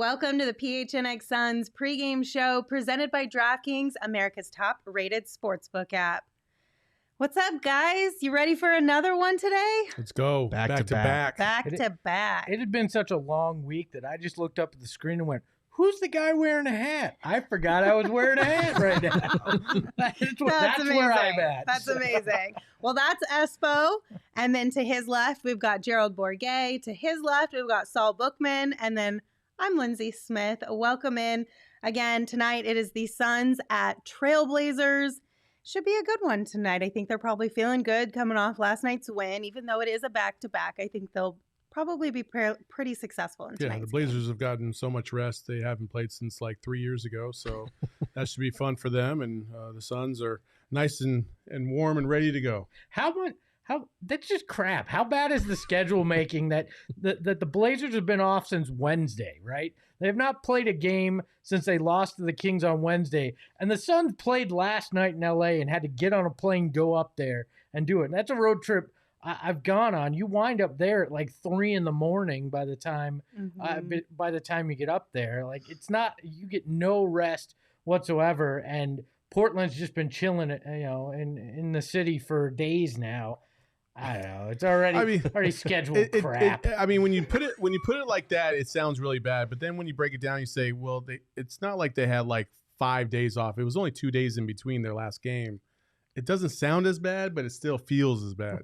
Welcome to the PHNX Suns Pregame Show presented by DraftKings, America's top-rated sportsbook app. What's up, guys? You ready for another one today? Let's go. Back to back. Back to back. It had been such a long week that I just looked up at the screen and went, who's the guy wearing a hat? I forgot I was wearing a hat right now. That's where I'm at. That's amazing. Well, that's Espo. And then to his left, we've got Gerald Bourget. To his left, we've got Saul Bookman. And then I'm Lindsey Smith. Welcome in. Again, tonight it is the Suns at Trailblazers. Should be a good one tonight. I think they're probably feeling good coming off last night's win. Even though it is a back-to-back, I think they'll probably be pretty successful in tonight's the Blazers have gotten so much rest. They haven't played since like 3 years ago, so that should be fun for them. And the Suns are nice and warm and ready to go. That's just crap. How bad is the schedule making that the Blazers have been off since Wednesday, right? They have not played a game since they lost to the Kings on Wednesday. And the Suns played last night in LA and had to get on a plane, go up there and do it. And that's a road trip I've gone on. You wind up there at like 3 a.m. by the time you get up there. Like, it's not, you get no rest whatsoever. And Portland's just been chilling, in the city for days now. I don't know. It's already scheduled crap. When you put it like that, it sounds really bad. But then when you break it down, you say, well, it's not like they had like 5 days off. It was only 2 days in between their last game. It doesn't sound as bad, but it still feels as bad.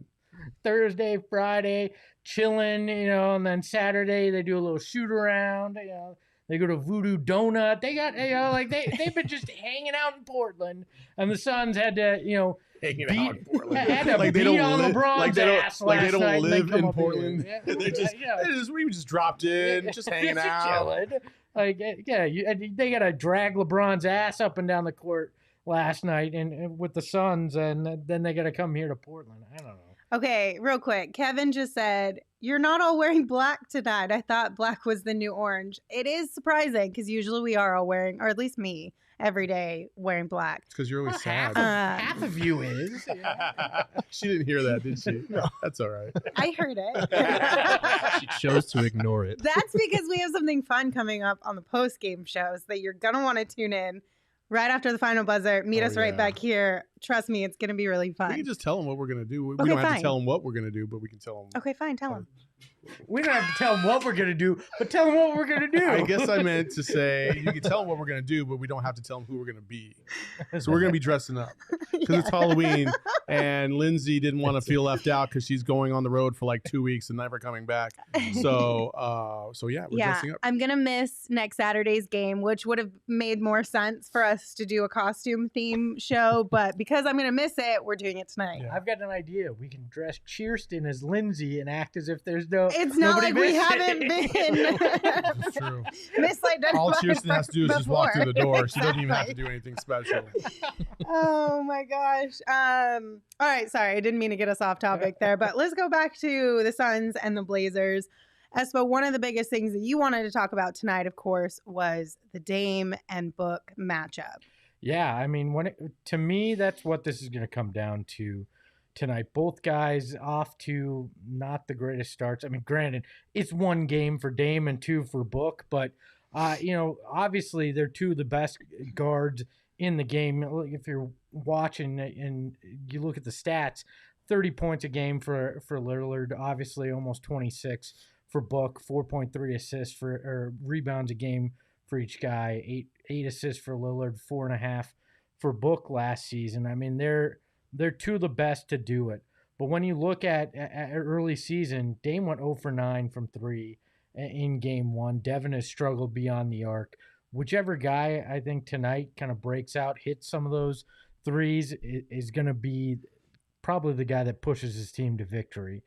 Thursday, Friday, chilling, and then Saturday they do a little shoot around. They go to Voodoo Donut. They got, they've been just hanging out in Portland, and the Suns had to, hanging out in Portland. Had to beat on LeBron's ass last night. They don't live in Portland. Yeah. We just dropped in, just hanging out. Chilling. They got to drag LeBron's ass up and down the court last night and with the Suns, and then they got to come here to Portland. I don't know. Okay, real quick. Kevin just said, you're not all wearing black tonight. I thought black was the new orange. It is surprising because usually we are all wearing, or at least me, every day wearing black. It's because you're always sad. Half of you is. She didn't hear that, did she? No. That's all right. I heard it. She chose to ignore it. That's because we have something fun coming up on the post-game shows that you're going to want to tune in. Right after the final buzzer, meet us right back here. Trust me, it's going to be really fun. We can just tell them what we're going to do. We don't have to tell them what we're going to do, but we can tell them. Okay, fine. Tell them. We don't have to tell them what we're going to do, but tell them what we're going to do. I guess I meant to say you can tell them what we're going to do, but we don't have to tell them who we're going to be. So we're going to be dressing up because it's Halloween, and Lindsey didn't want to feel left out because she's going on the road for like 2 weeks and never coming back. So we're dressing up. I'm going to miss next Saturday's game, which would have made more sense for us to do a costume theme show, but because I'm going to miss it, we're doing it tonight. Yeah. I've got an idea. We can dress Cheerston as Lindsey and act as if there's It's not like we haven't been It's true. misidentified. All Cheerston has to do is just walk through the door. She doesn't even have to Exactly. do anything special. Oh my gosh. All right, sorry, I didn't mean to get us off topic there, but let's go back to the Suns and the Blazers. Espo, one of the biggest things that you wanted to talk about tonight, of course, was the Dame and Book matchup. Yeah, to me, that's what this is going to come down to tonight. Both guys off to not the greatest starts. Granted, it's one game for Dame and 2 for Book, but obviously they're 2 of the best guards in the game. If you're watching and you look at the stats, 30 points a game for Lillard, obviously almost 26 for Book, 4.3 assists or rebounds a game for each guy, 8 assists for Lillard, 4.5 for Book last season. They're 2 of the best to do it. But when you look at early season, Dame went 0 for 9 from 3 in game 1. Devin has struggled beyond the arc. Whichever guy I think tonight kind of breaks out, hits some of those threes, is going to be probably the guy that pushes his team to victory.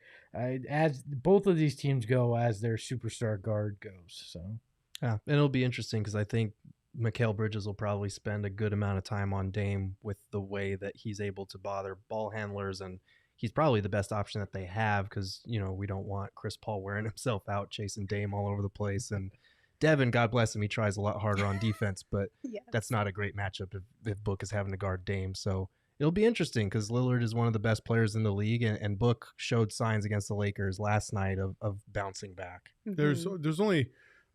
As both of these teams go, as their superstar guard goes. So yeah, and it'll be interesting because I think Mikal Bridges will probably spend a good amount of time on Dame with the way that he's able to bother ball handlers, and he's probably the best option that they have because, we don't want Chris Paul wearing himself out chasing Dame all over the place. And Devin, God bless him, he tries a lot harder on defense, but Yes. That's not a great matchup if Book is having to guard Dame. So it'll be interesting because Lillard is one of the best players in the league, and Book showed signs against the Lakers last night of bouncing back. There's only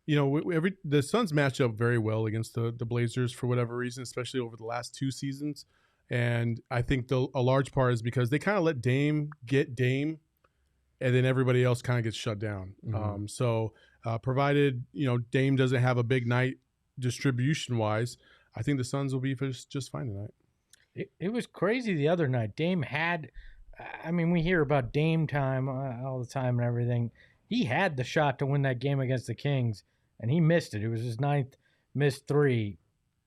the Suns match up very well against the Blazers for whatever reason, especially over the last 2 seasons. And I think a large part is because they kind of let Dame get Dame, and then everybody else kind of gets shut down. Mm-hmm. Provided Dame doesn't have a big night distribution wise, I think the Suns will be just fine tonight. It was crazy the other night. Dame had, we hear about Dame time all the time and everything. He had the shot to win that game against the Kings, and he missed it. It was his 9th missed 3.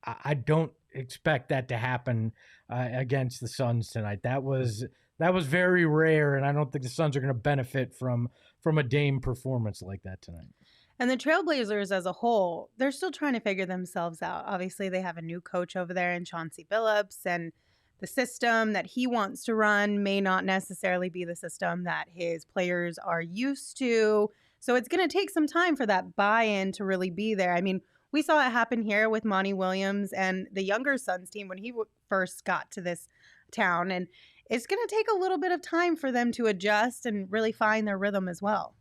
I don't expect that to happen against the Suns tonight. That was very rare, and I don't think the Suns are going to benefit from a Dame performance like that tonight. And the Trailblazers as a whole, they're still trying to figure themselves out. Obviously, they have a new coach over there in Chauncey Billups, and the system that he wants to run may not necessarily be the system that his players are used to. So it's going to take some time for that buy-in to really be there. I mean, we saw it happen here with Monty Williams and the younger Suns team when he first got to this town. And it's going to take a little bit of time for them to adjust and really find their rhythm as well.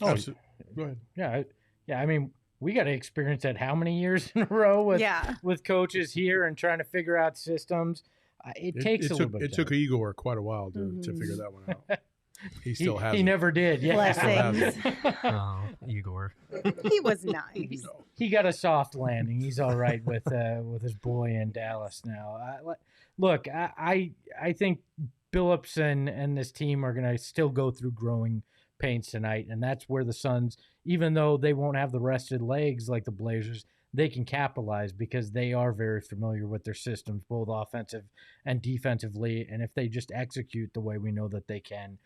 Oh, go ahead. Yeah. We got to experience that how many years in a row with coaches here and trying to figure out systems. It takes a little bit. It took Igor quite a while to figure that one out. He still hasn't. He never did. Yeah. Blessings. Oh, Igor. He was nice. He got a soft landing. He's all right with his boy in Dallas now. Look, I think Billups and this team are going to still go through growing pains tonight, and that's where the Suns, even though they won't have the rested legs like the Blazers, they can capitalize because they are very familiar with their systems, both offensive and defensively, and if they just execute the way we know that they can,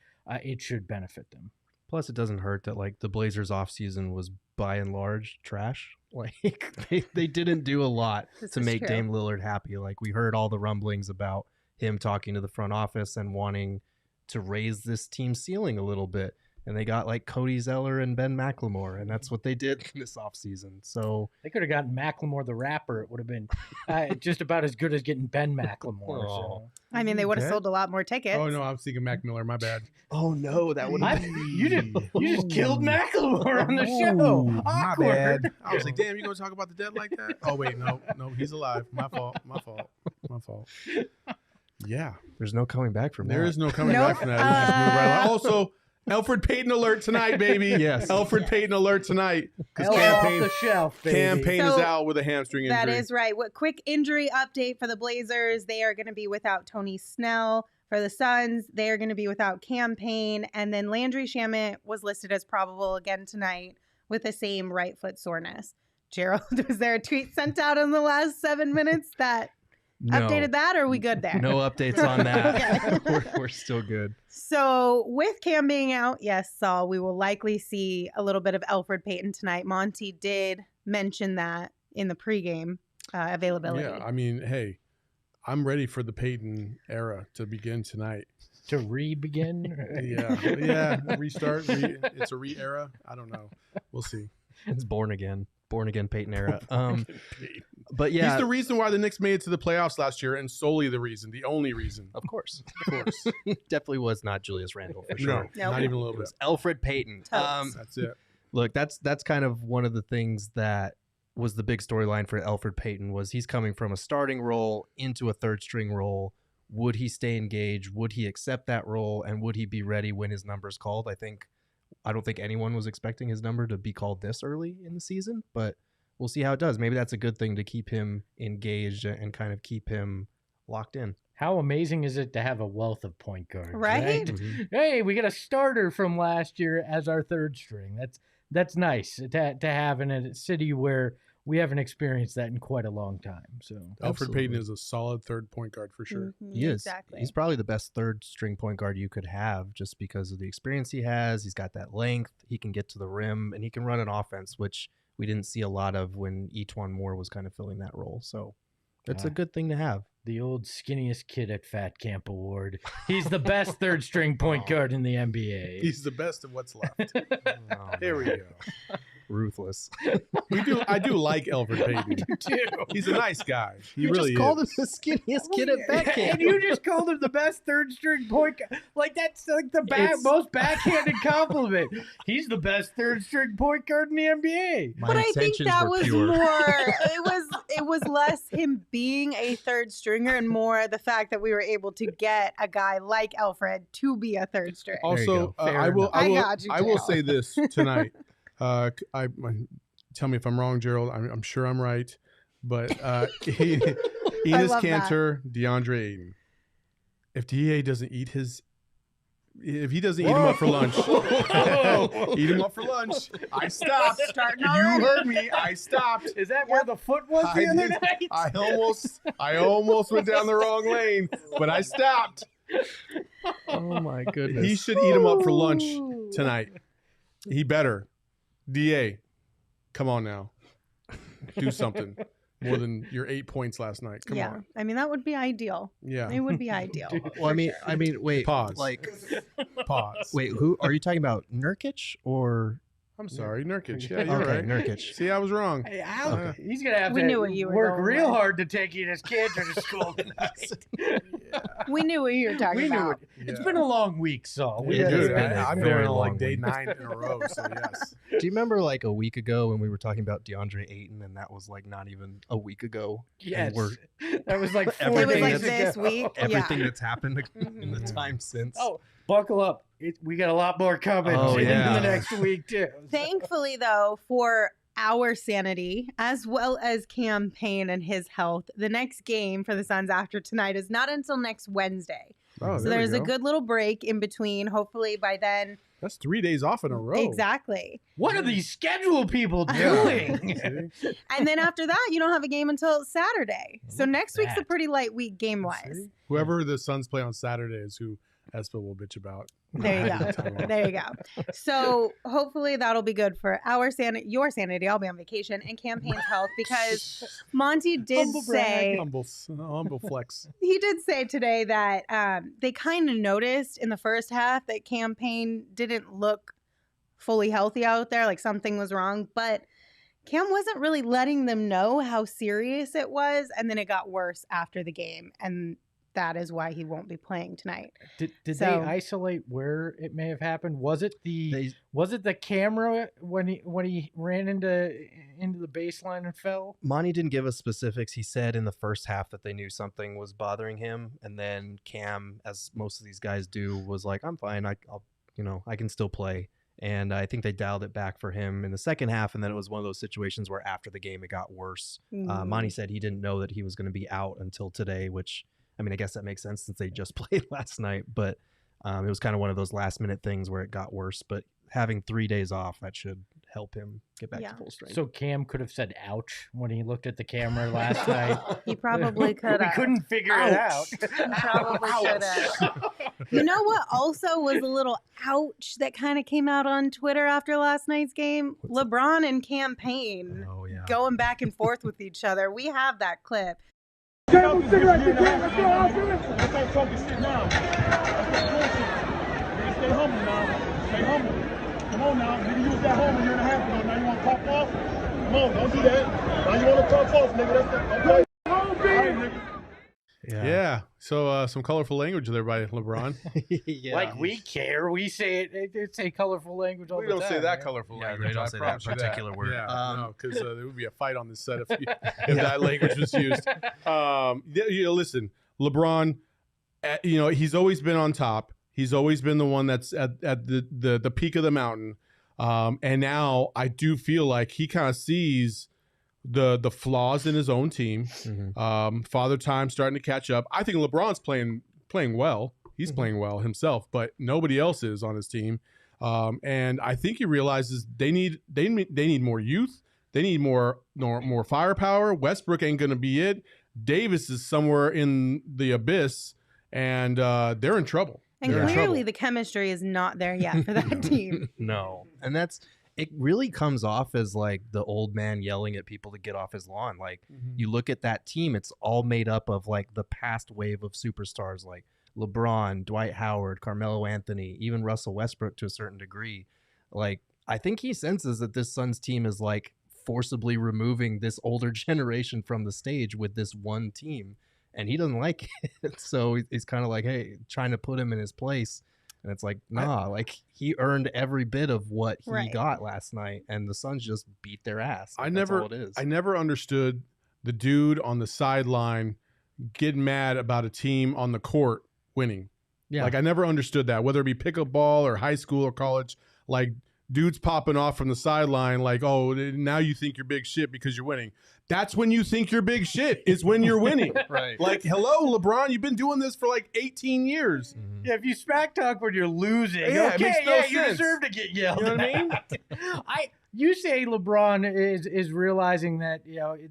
it should benefit them. Plus, it doesn't hurt that the Blazers offseason was by and large trash. They didn't do a lot to make Dame Lillard happy. We heard all the rumblings about him talking to the front office and wanting to raise this team's ceiling a little bit. And they got Cody Zeller and Ben McLemore, and that's what they did this offseason. So they could have gotten McLemore the rapper. It would have been just about as good as getting Ben McLemore. So. They would have sold a lot more tickets. Oh, no, I was thinking Mac Miller. My bad. Oh, no, that would have You just killed McLemore on the show. My bad. I was like, damn, you going to talk about the dead like that? Oh, wait, no, he's alive. My fault. Yeah. There's no coming back from that. There is no coming back from that. Just move right along. Also, Elfrid Payton alert tonight, baby. Yes. Elfrid Payton alert tonight. Because Campaign is out with a hamstring injury. That is right. What quick injury update for the Blazers. They are going to be without Tony Snell. For the Suns, they are going to be without Campaign. And then Landry Shamet was listed as probable again tonight with the same right foot soreness. Gerald, was there a tweet sent out in the last 7 minutes that updated that, or are we good there? No updates on that. We're still good. So with Cam being out, yes, Saul, we will likely see a little bit of Elfrid Payton tonight. Monty did mention that in the pregame availability. Yeah, hey, I'm ready for the Payton era to begin tonight. To re-begin? Yeah. Restart. It's a re-era. I don't know. We'll see. It's born again Payton era. But yeah, he's the reason why the Knicks made it to the playoffs last year, and solely the only reason. Of course. Definitely was not Julius Randle for sure. No, not even a little bit. Elfrid Payton. That's it. Look, that's kind of one of the things that was the big storyline for Elfrid Payton was he's coming from a starting role into a third string role. Would he stay engaged? Would he accept that role? And would he be ready when his number's called? I don't think anyone was expecting his number to be called this early in the season, but we'll see how it does. Maybe that's a good thing to keep him engaged and kind of keep him locked in. How amazing is it to have a wealth of point guards? Right? Mm-hmm. Hey, we got a starter from last year as our third string. That's nice to have in a city where we haven't experienced that in quite a long time. So Elfrid Payton is a solid third point guard for sure. Mm-hmm, he is. Exactly. He's probably the best third string point guard you could have just because of the experience he has. He's got that length. He can get to the rim, and he can run an offense, which we didn't see a lot of when E'Twaun Moore was kind of filling that role. So that's a good thing to have. The old skinniest kid at Fat Camp Award. He's the best third string point guard in the NBA. He's the best of what's left. Here we go. Ruthless. I do like Elfrid Payton. I do too. He's a nice guy. He You really just called is. him the skinniest kid at that And camp. you just called him the best third string point guard. Like that's like the It's- most backhanded compliment. He's the best third string point guard in the NBA. My But I think intentions that were was pure. more. It was less him being a third stringer and more the fact that we were able to get a guy like Elfrid to be a third string. Also, go. Fair I will. enough. I got you, I will Gerald. say this tonight. Tell me if I'm wrong, Gerald. I'm sure I'm right, but Enos love Kanter, DeAndre Ayton. If DA doesn't eat if he doesn't eat him up for lunch, eat him up for lunch. I stopped. Starting You already. heard me. I stopped. Is that where the foot was the I other did- night? I almost went down the wrong lane, but I stopped. Oh my goodness. He should eat him up for lunch tonight. He better. DA, come on now. Do something more than your 8 points last night. Come yeah, on. I mean that would be ideal. Yeah. It would be ideal. Well, I mean, wait. Pause. Like, Pause. wait, who are you talking about? Nurkic or I'm sorry, Nurkic. Yeah, you're okay, right. Nurkic? See, I was wrong. Hey, Al, Okay. he's gonna have We to knew what you were work going real with. hard to take his kids to school tonight. We knew what you were talking We knew about. it. It's been a long week, Saul. We It gotta has Dude, been admit a it. I'm very going on like long day week. 9 in a row, so yes. Do you remember like a week ago when we were talking about DeAndre Ayton, and that was like not even a week ago? Yes, And we're that was like 4 Everything It was like days this ago. week. everything Yeah. that's happened in the Mhm. time since. Oh, buckle up! We got a lot more coming Oh, in yeah. the next week too. Thankfully, though, for our sanity as well as campaign and his health, the next game for the Suns after tonight is not until next Wednesday. Oh, So there we there's a go. good little break in between. Hopefully by then. That's 3 days off in a row. Exactly. What are these schedule people Yeah. doing? See? And then after that, you don't have a game until Saturday. So Look at next week's a that. pretty light week game wise. See? Whoever the Suns play on Saturday is who Espo will bitch about. There you go. There you go. So hopefully that'll be good for our sanity, your sanity. I'll be on vacation and campaign's health because Monty did Humble brag. say Humble flex. he did say today that they kind of noticed in the first half that campaign didn't look fully healthy out there, like something was wrong, but Cam wasn't really letting them know how serious it was, and then it got worse after the game, and that is why he won't be playing tonight. Did they So- isolate where it may have happened? Was it They- the camera when he ran into the baseline and fell? Monty didn't give us specifics. He said in the first half that they knew something was bothering him, and then Cam, as most of these guys do, was like, "I'm fine. I can still play." And I think they dialed it back for him in the second half, and then it was one of those situations where after the game it got worse. Monty said he didn't know that he was going to be out until today, which, I mean, I guess that makes sense since they just played last night, but it was kind of one of those last minute things where it got worse. But having 3 days off, that should help him get back Yeah. to full strength. So Cam could have said "ouch" when he looked at the camera last night. He probably could We have. couldn't figure it out. He probably should have. You know what also was a little ouch that kind of came out on Twitter after last night's game? LeBron and campaign Oh yeah. going back and forth with each other. We have that clip. Let's start talking shit now. That's bullshit. Nigga, stay humble now. Stay humble. Come on now. Nigga, you was at home a year and a half ago. Now you want to pop off? Come on, don't do that. Now you want to pop off, nigga. That's okay. All right, nigga. Yeah. So some colorful language there by LeBron. Yeah. Like we care, we say it. They say colorful language all We the don't time. say that right? colorful Yeah, language. they don't I say that promise you particular word. Yeah, no, because there would be a fight on this set if Yeah. that language was used. Listen, LeBron, he's always been on top. He's always been the one that's at the peak of the mountain. And now I do feel like he kind of sees the flaws in his own team. Mhm. Father Time starting to catch up. I think LeBron's playing well. He's playing well himself, but nobody else is on his team. And I think he realizes they need more youth. They need more firepower. Westbrook ain't going to be it. Davis is somewhere in the abyss, and they're in trouble. And They're in clearly trouble. the chemistry is not there yet for that team. No. And it really comes off as like the old man yelling at people to get off his lawn. Like you look at that team, it's all made up of like the past wave of superstars like LeBron, Dwight Howard, Carmelo Anthony, even Russell Westbrook to a certain degree. Like I think he senses that this Suns team is like forcibly removing this older generation from the stage with this one team, and he doesn't like it. So he's kind of like, hey, trying to put him in his place. And it's like, nah, like he earned every bit of what he got last night, and the Suns just beat their ass. Like, that's all it is. I never understood the dude on the sideline getting mad about a team on the court winning. Yeah. Like I never understood that, whether it be pickup ball or high school or college, like dudes popping off from the sideline like, oh, now you think you're big shit because you're winning. That's when you think you're big shit, is when you're winning. Right. Like, hello, LeBron, you've been doing this for like 18 years. Mm-hmm. Yeah, if you smack talk when you're losing, it makes no sense. You deserve to get yelled at. You know what I mean? You say LeBron is realizing that,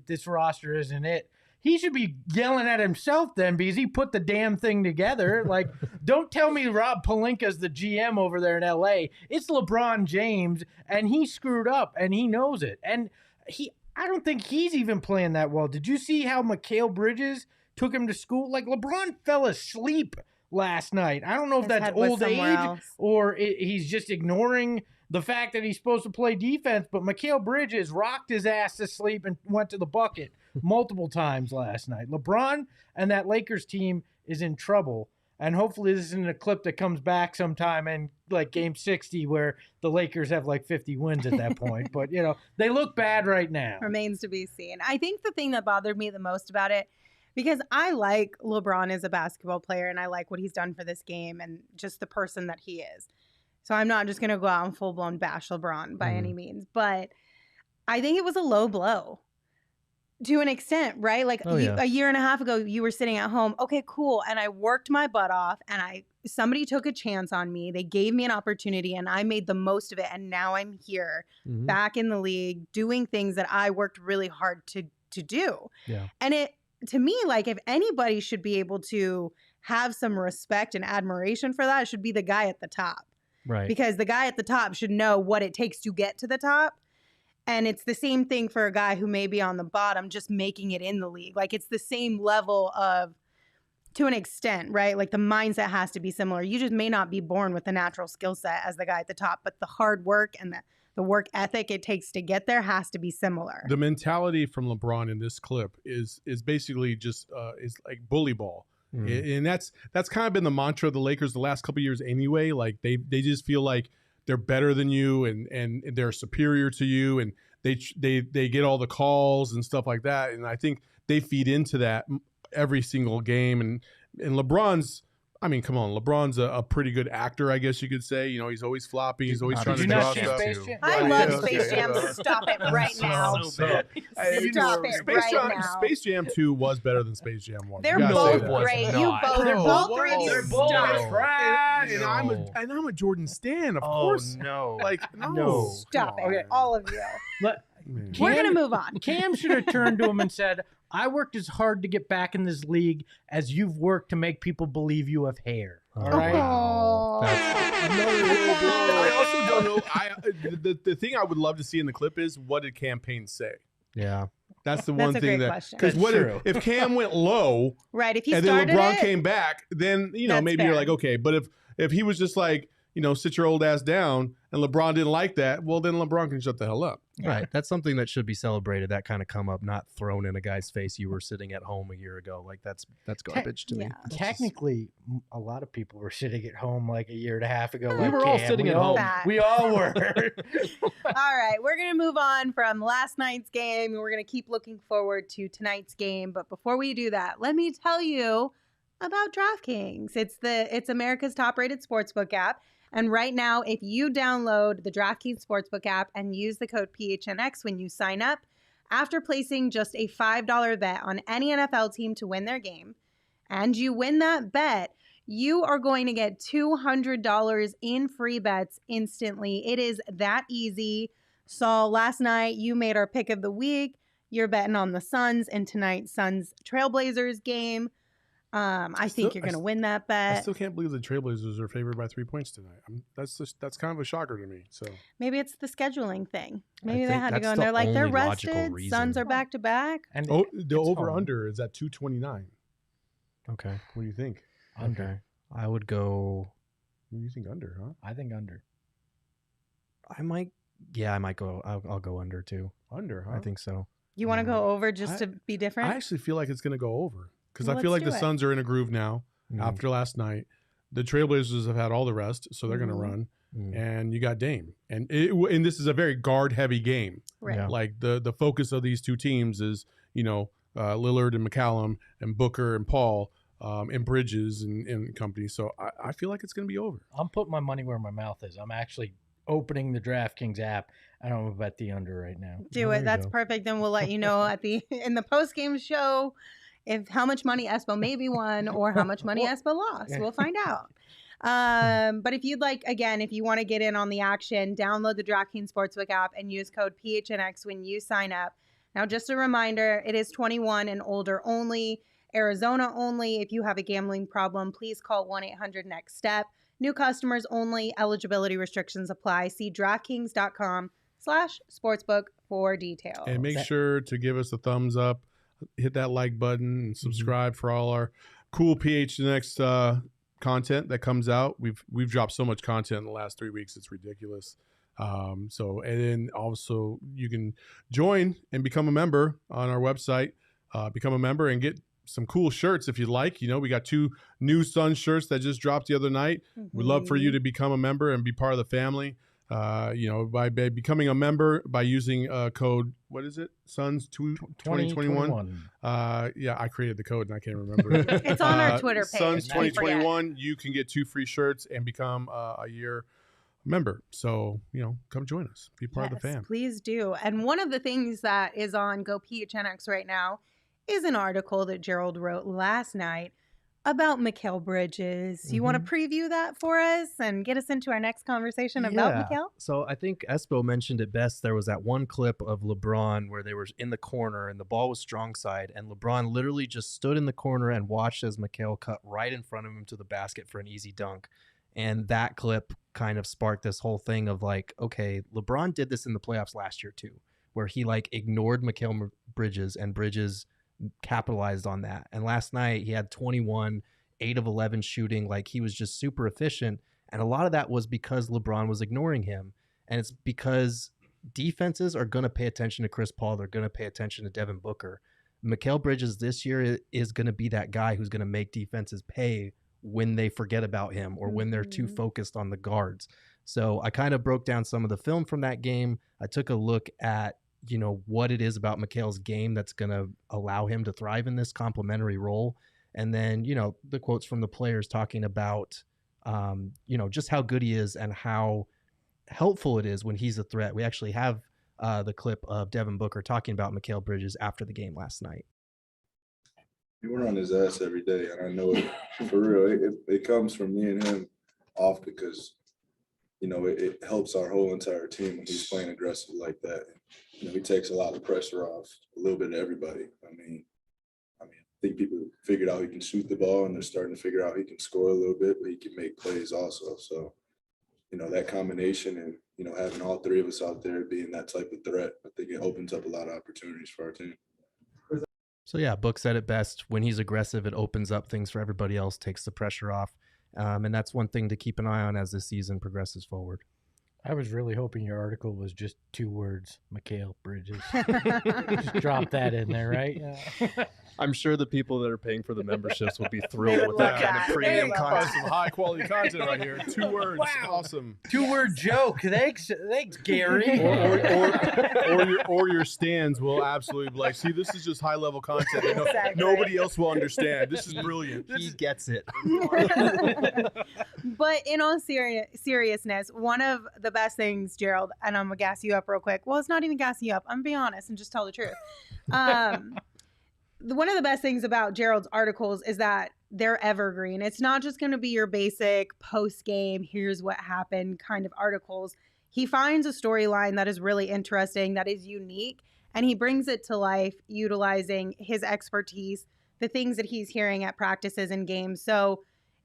this roster isn't it. He should be yelling at himself then because he put the damn thing together. Like, don't tell me Rob Pelinka's the GM over there in L.A. It's LeBron James, and he screwed up, and he knows it. And I don't think he's even playing that well. Did you see how Mikal Bridges took him to school? Like, LeBron fell asleep last night. I don't know if that's old age or he's just ignoring the fact that he's supposed to play defense, but Mikal Bridges rocked his ass to sleep and went to the bucket multiple times last night. LeBron and that Lakers team is in trouble, and hopefully this isn't a clip that comes back sometime in like game 60 where the Lakers have like 50 wins at that point. But, they look bad right now. Remains to be seen. I think the thing that bothered me the most about it, because I like LeBron as a basketball player and I like what he's done for this game and just the person that he is. So I'm not just going to go out and full-blown bash LeBron by any means. But I think it was a low blow to an extent, right? Like a year and a half ago, you were sitting at home. Okay, cool. And I worked my butt off and somebody took a chance on me. They gave me an opportunity and I made the most of it. And now I'm here back in the league doing things that I worked really hard to do. Yeah. And to me, like if anybody should be able to have some respect and admiration for that, it should be the guy at the top. Right. Because the guy at the top should know what it takes to get to the top. And it's the same thing for a guy who may be on the bottom, just making it in the league. Like it's the same level of, to an extent, right? Like the mindset has to be similar. You just may not be born with the natural skill set as the guy at the top, but the hard work and the work ethic it takes to get there has to be similar. The mentality from LeBron in this clip is basically just is like bully ball. And that's kind of been the mantra of the Lakers the last couple of years anyway. Like they just feel like they're better than you and they're superior to you and they get all the calls and stuff like that. And I think they feed into that every single game. And LeBron's, I mean, come on, LeBron's a pretty good actor, I guess you could say. He's always floppy. He's always trying to draw stuff. I love Space Jam. Stop it right now. Stop it right now. Space Jam 2 was better than Space Jam 1. They're both great. They're both three of you. They're both trash. And I'm a Jordan stan, of course. No. No. Stop it. Okay. All of you. We're going to move on. Cam should have turned to him and said, I worked as hard to get back in this league as you've worked to make people believe you have hair. All right? I also don't know. The thing I would love to see in the clip is what did Cam Payne say? Yeah. That's the one thing that, because if Cam went low, right? If he and then LeBron came back, then maybe fair. You're like, okay. But if he was just like, sit your old ass down, and LeBron didn't like that, well, then LeBron can shut the hell up. Right. That's something that should be celebrated. That kind of come up, not thrown in a guy's face. You were sitting at home a year ago. Like that's garbage to me. Technically, a lot of people were sitting at home like a year and a half ago. We were all sitting at home. We all were. All right. We're going to move on from last night's game. We're going to keep looking forward to tonight's game. But before we do that, let me tell you about DraftKings. It's America's top-rated sportsbook app. And right now, if you download the DraftKings Sportsbook app and use the code PHNX when you sign up, after placing just a $5 bet on any NFL team to win their game, and you win that bet, you are going to get $200 in free bets instantly. It is that easy. Saul, last night you made our pick of the week. You're betting on the Suns in tonight's Suns Trailblazers game. I think you're going to win that bet. I still can't believe the Trailblazers are favored by 3 points tonight. That's kind of a shocker to me. So maybe it's the scheduling thing. Maybe they had to go and they're like, they're rested. Suns are back to back. And the over under is at 229. Okay. What do you think? Under. I would go. What do you think under? Huh? I think under. I might Yeah, I might go. I'll go under too. Under, huh? I think so. You want to go over just to be different? I actually feel like it's going to go over because Well, I feel let's like the do it. Suns are in a groove now after last night. The Trailblazers have had all the rest, so they're going to run. And you got Dame. And this is a very guard-heavy game. Right. Yeah. Like the focus of these two teams is, Lillard and McCallum and Booker and Paul and Bridges and company. So I feel like it's going to be over. I'm putting my money where my mouth is. I'm actually opening the DraftKings app, and I'm going to bet the under right now. Do There it. you That's go. perfect. Then we'll let you know in the post game show how much money Espo maybe won or how much money Espo lost. We'll find out. But if you'd like, again, if you want to get in on the action, download the DraftKings Sportsbook app and use code PHNX when you sign up. Now, just a reminder, it is 21 and older only, Arizona only. If you have a gambling problem, please call 1-800-NEXT-STEP. New customers only. Eligibility restrictions apply. See DraftKings.com/sportsbook for details. And make sure to give us a thumbs up, hit that like button, and subscribe for all our cool PHNX content that comes out. We've dropped so much content in the last 3 weeks, it's ridiculous. And then also you can join and become a member on our website. Become a member and get some cool shirts if you'd like. We got 2 new Suns shirts that just dropped the other night. We'd love for you to become a member and be part of the family. By becoming a member by using code, what is it? Suns 2021. Yeah, I created the code and I can't remember it. It's on our Twitter page. Suns Don't forget. 2021. You can get 2 free shirts and become a year member. So, come join us. Be part of the fam. Please do. And one of the things that is on Go PHNX right now is an article that Gerald wrote last night about Mikal Bridges. You want to preview that for us and get us into our next conversation about Mikal? So I think Espo mentioned it best. There was that one clip of LeBron where they were in the corner and the ball was strong side, and LeBron literally just stood in the corner and watched as Mikal cut right in front of him to the basket for an easy dunk. And that clip kind of sparked this whole thing of like, okay, LeBron did this in the playoffs last year too, where he ignored Mikal Bridges, and Bridges capitalized on that. And last night he had 21, 8 of 11 shooting. He was just super efficient. And a lot of that was because LeBron was ignoring him. And it's because defenses are going to pay attention to Chris Paul. They're going to pay attention to Devin Booker. Mikal Bridges this year is going to be that guy who's going to make defenses pay when they forget about him or when they're too focused on the guards. So I kind of broke down some of the film from that game. I took a look at what it is about Mikal's game that's going to allow him to thrive in this complementary role. And then, the quotes from the players talking about, just how good he is and how helpful it is when he's a threat. We actually have the clip of Devin Booker talking about Mikal Bridges after the game last night. We were on his ass every day, and I know it for real. It comes from me and him off because, it helps our whole entire team when he's playing aggressive like that. He takes a lot of pressure off a little bit of everybody. I think people figured out he can shoot the ball, and they're starting to figure out he can score a little bit, but he can make plays also. So, that combination and, having all 3 of us out there being that type of threat, I think it opens up a lot of opportunities for our team. So yeah, Book said it best. When he's aggressive, it opens up things for everybody else, takes the pressure off. And that's one thing to keep an eye on as this season progresses forward. I was really hoping your article was just 2 words, Mikal Bridges. Just drop that in there, right? Yeah. I'm sure the people that are paying for the memberships will be thrilled with that kind of premium content. Some high quality content right here. 2 words. Wow. Awesome. 2-word joke. Thanks, Gary. Or your stands will absolutely be like, see, this is just high level content that nobody else will understand. This is brilliant. He gets it. But in all seriousness, one of the best things, Gerald, and I'm going to gas you up real quick. Well, it's not even gassing you up. I'm going to be honest and just tell the truth. One of the best things about Gerald's articles is that they're evergreen. It's not just going to be your basic post-game, here's what happened kind of articles. He finds a storyline that is really interesting, that is unique, and he brings it to life utilizing his expertise, the things that he's hearing at practices and games. So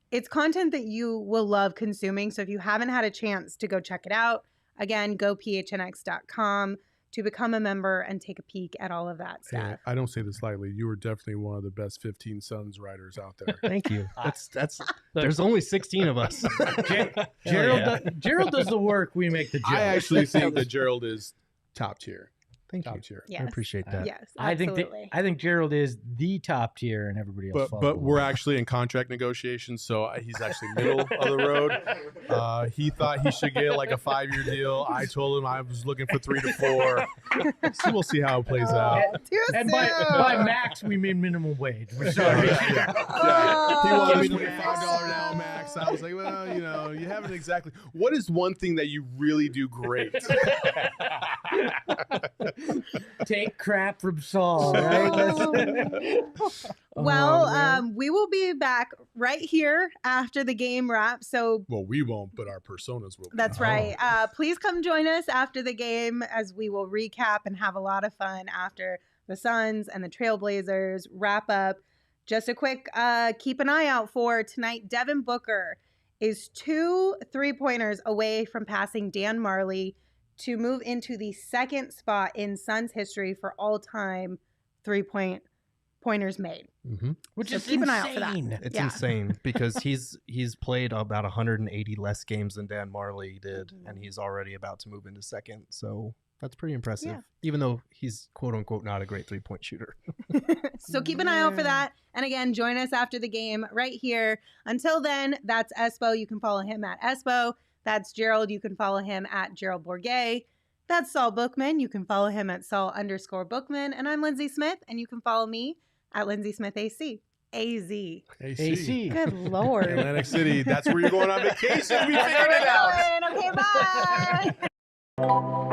it's content that you will love consuming. So if you haven't had a chance to go check it out, again, go phnx.com to become a member and take a peek at all of that Hey, stuff. I don't say this lightly. You were definitely one of the best 15 Suns writers out there. Thank you. That's. There's only 16 of us. Gerald does the work. We make the joke. I actually think that Gerald is top tier. Thank you. Top tier. Yes. I appreciate that. Yes, I absolutely. think Gerald is the top tier, and everybody else. falls But we're below. actually in contract negotiations, so he's actually middle of the road. He thought he should get like a 5-year deal. I told him I was looking for 3 to 4. So we'll see how it plays out. Too And soon. by max, we mean minimum wage. We're sorry. Yeah. Oh, He wanted me yes. $25 an hour max. I was like, well, you haven't exactly. What is one thing that you really do great? Take crap from Saul, right? Well, Oh, man. we will be back right here after the game wraps. So Well, we won't, but our personas will. that's right. Please come join us after the game as we will recap and have a lot of fun after the Suns and the Trailblazers wrap up. Just a quick keep an eye out for tonight. Devin Booker is 2 3-pointers away from passing Dan Marley to move into the second spot in Suns history for all-time 3-pointers made. Mm-hmm. Which So is keep an eye out for that. insane. It's Yeah. insane because he's played about 180 less games than Dan Marley did, Mhm. and he's already about to move into second. So that's pretty impressive, Yeah. even though he's quote unquote not a great 3-point shooter. So keep an eye out for Yeah. that. And again, join us after the game right here. Until then, that's Espo. You can follow him at Espo. That's Gerald. You can follow him at Gerald Bourget. That's Saul Bookman. You can follow him at Saul_Bookman. And I'm Lindsey Smith, and you can follow me at Lindsey Smith AC. AZ. AC. Good Lord. Atlantic City. That's where you're going on vacation. We That's figured where it out. we're going. Okay, bye.